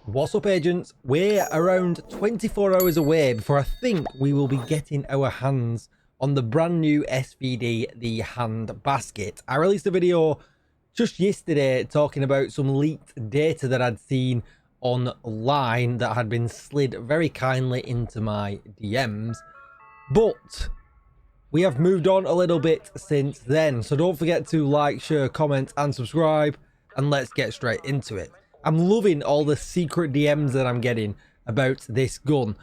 What's up, agents? We're around 24 hours away before I think we will be getting our hands on the brand new SVD, the Handbasket. I released a video just yesterday talking about some leaked data that I'd seen online that had been slid very kindly into my DMs, but we have moved on a little bit since then, so don't forget to like, share, comment and subscribe, and let's get straight into it. I'm loving all the secret DMs that I'm getting about this gun.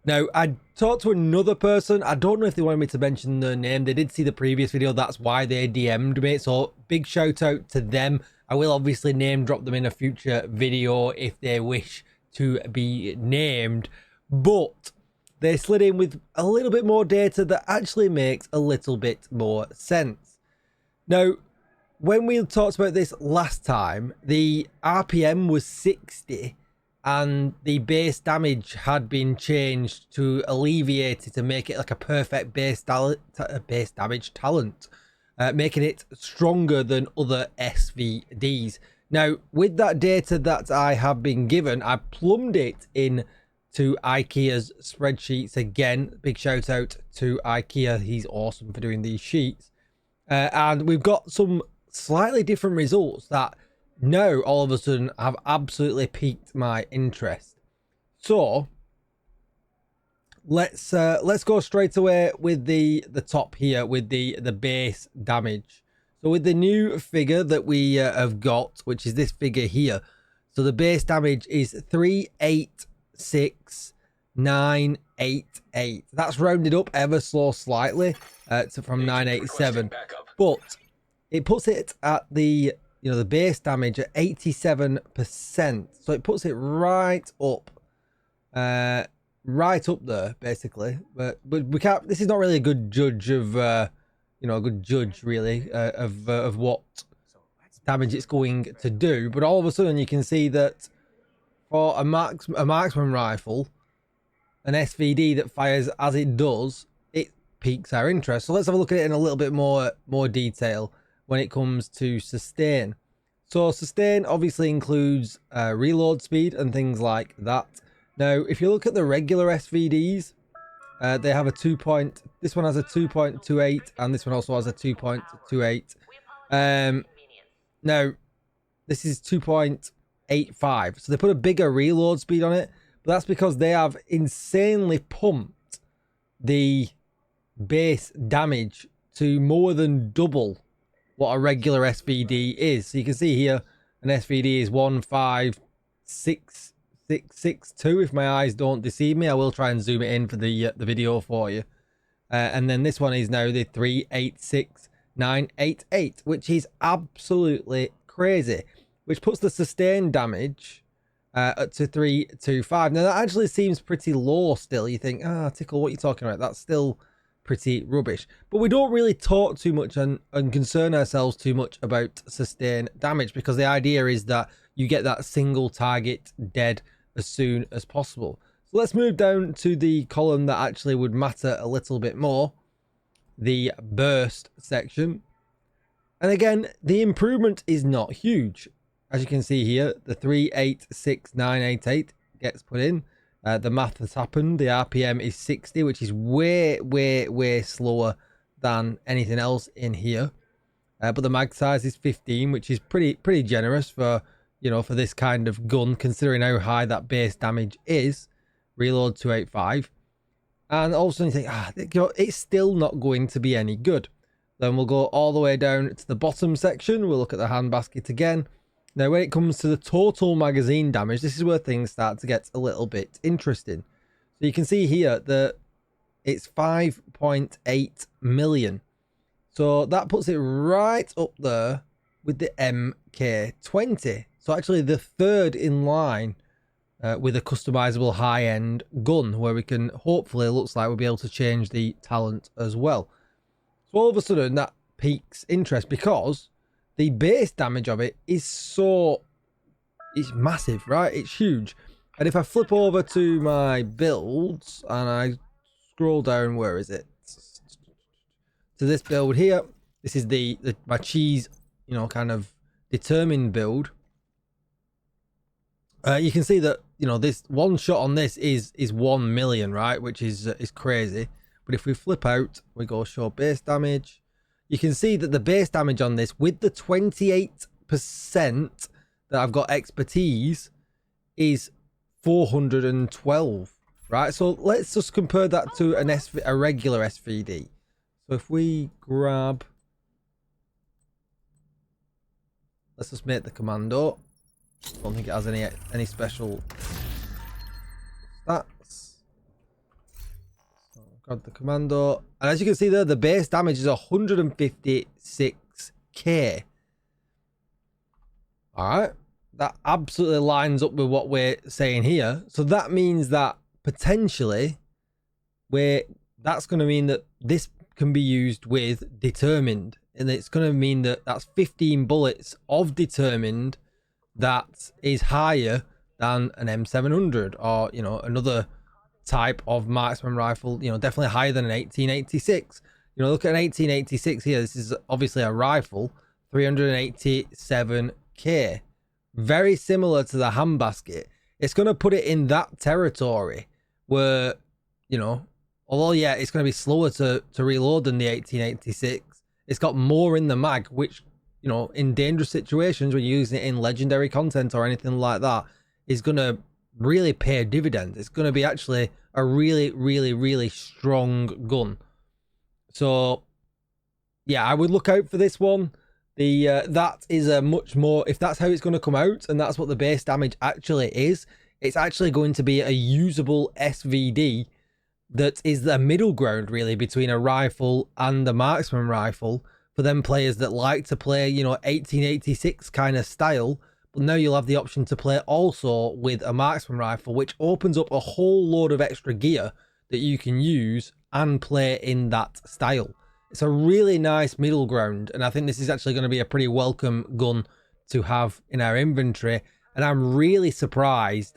Now, I talked to another person. I don't know if they wanted me to mention their name. They did see the previous video. That's why they DM'd me. So big shout out to them. I will obviously name drop them in a future video if they wish to be named. But they slid in with a little bit more data that actually makes a little bit more sense. Now, when we talked about this last time, the RPM was 60 and the base damage had been changed to alleviate it to make it like a perfect base damage talent, making it stronger than other SVDs. Now, with that data that I have been given, I plumbed it in to IKEA's spreadsheets again. Big shout out to IKEA. He's awesome for doing these sheets. And we've got some slightly different results that now all of a sudden have absolutely piqued my interest. So let's go straight away with the top here with the base damage. So with the new figure that we have got, which is this figure here, so the base damage is 386,988. That's rounded up ever so slightly from 987, but it puts it at the the base damage at 87%. So it puts it right up there basically. But we can't. This is not really a good judge of a good judge really of what damage it's going to do. But all of a sudden you can see that for a marksman rifle, an SVD that fires as it does, it piques our interest. So let's have a look at it in a little bit more detail when it comes to sustain. So sustain obviously includes reload speed and things like that. Now, if you look at the regular SVDs, they have a this one has a 2.28 and this one also has a 2.28. Now, this is 2.85. So they put a bigger reload speed on it, but that's because they have insanely pumped the base damage to more than double what a regular SVD is. So you can see here an SVD is 156,662 if my eyes don't deceive me. I will try and zoom it in for the video for you. And then this one is now the 386,988, which is absolutely crazy, which puts the sustained damage up to 325. Now that actually seems pretty low still. You think, Tickle, what are you talking about? That's still pretty rubbish. But we don't really talk too much and concern ourselves too much about sustained damage, because the idea is that you get that single target dead as soon as possible. So let's move down to the column that actually would matter a little bit more, the burst section. And again, the improvement is not huge. As you can see here, the 386,988 gets put in. The math has happened. The RPM is 60, which is way slower than anything else in here. But the mag size is 15, which is pretty generous for for this kind of gun, considering how high that base damage is. Reload 285, and also you think, it's still not going to be any good. Then we'll go all the way down to the bottom section. We'll look at the Handbasket again. Now, when it comes to the total magazine damage, this is where things start to get a little bit interesting. So you can see here that it's 5.8 million. So that puts it right up there with the MK20. So actually the third in line with a customizable high-end gun, where we can, hopefully, it looks like we'll be able to change the talent as well. So all of a sudden that piques interest, because the base damage of it is it's massive, right? It's huge. And if I flip over to my builds and I scroll down, where is it? To this build here. This is my cheese, kind of determined build. You can see that, you know, this one shot on this is 1 million, right? Which is crazy. But if we flip out, we go show base damage. You can see that the base damage on this with the 28% that I've got expertise is 412, right? So let's just compare that to a regular SVD. So if we grab, let's just make the commando. I don't think it has any special stats. So grab the commando, and as you can see there, the base damage is 156k. All right, that absolutely lines up with what we're saying here. So that means that potentially that's going to mean that this can be used with determined, and it's going to mean that that's 15 bullets of determined that is higher than an M700 or, you know, another type of marksman rifle, you know, definitely higher than an 1886. You know, look at an 1886 here. This is obviously a rifle, 387k. Very similar to the Handbasket. It's going to put it in that territory where, you know, although, yeah, it's going to be slower to reload than the 1886. It's got more in the mag, which, you know, in dangerous situations when you're using it in legendary content or anything like that, is going to really pay dividends. It's going to be actually a really, really, really strong gun. So, yeah, I would look out for this one. That is a much more, if that's how it's going to come out and that's what the base damage actually is, it's actually going to be a usable SVD that is the middle ground really between a rifle and the marksman rifle for them players that like to play, you know, 1886 kind of style. But now you'll have the option to play also with a marksman rifle, which opens up a whole load of extra gear that you can use and play in that style. It's a really nice middle ground, and I think this is actually going to be a pretty welcome gun to have in our inventory. And I'm really surprised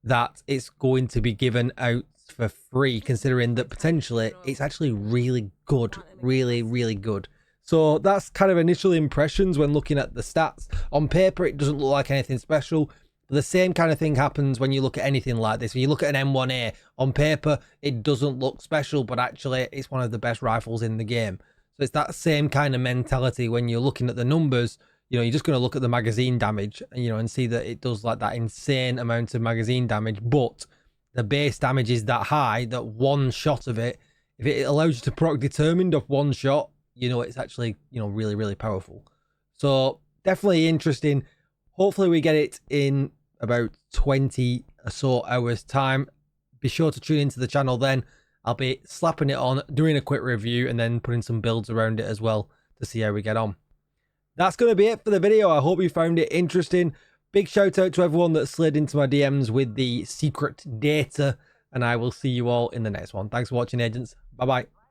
that it's going to be given out for free, considering that potentially it's actually really good, really good. So that's kind of initial impressions when looking at the stats. On paper, it doesn't look like anything special. But the same kind of thing happens when you look at anything like this. When you look at an M1A, on paper, it doesn't look special, but actually it's one of the best rifles in the game. So it's that same kind of mentality when you're looking at the numbers. You know, you're just going to look at the magazine damage, you know, and see that it does like that insane amount of magazine damage, but the base damage is that high that one shot of it, if it allows you to proc determined off one shot, you know, it's actually, you know, really, really powerful. So definitely interesting. Hopefully we get it in about 20 or so hours time. Be sure to tune into the channel then. I'll be slapping it on, doing a quick review, and then putting some builds around it as well to see how we get on. That's going to be it for the video. I hope you found it interesting. Big shout out to everyone that slid into my DMs with the secret data, and I will see you all in the next one. Thanks for watching, agents. Bye bye.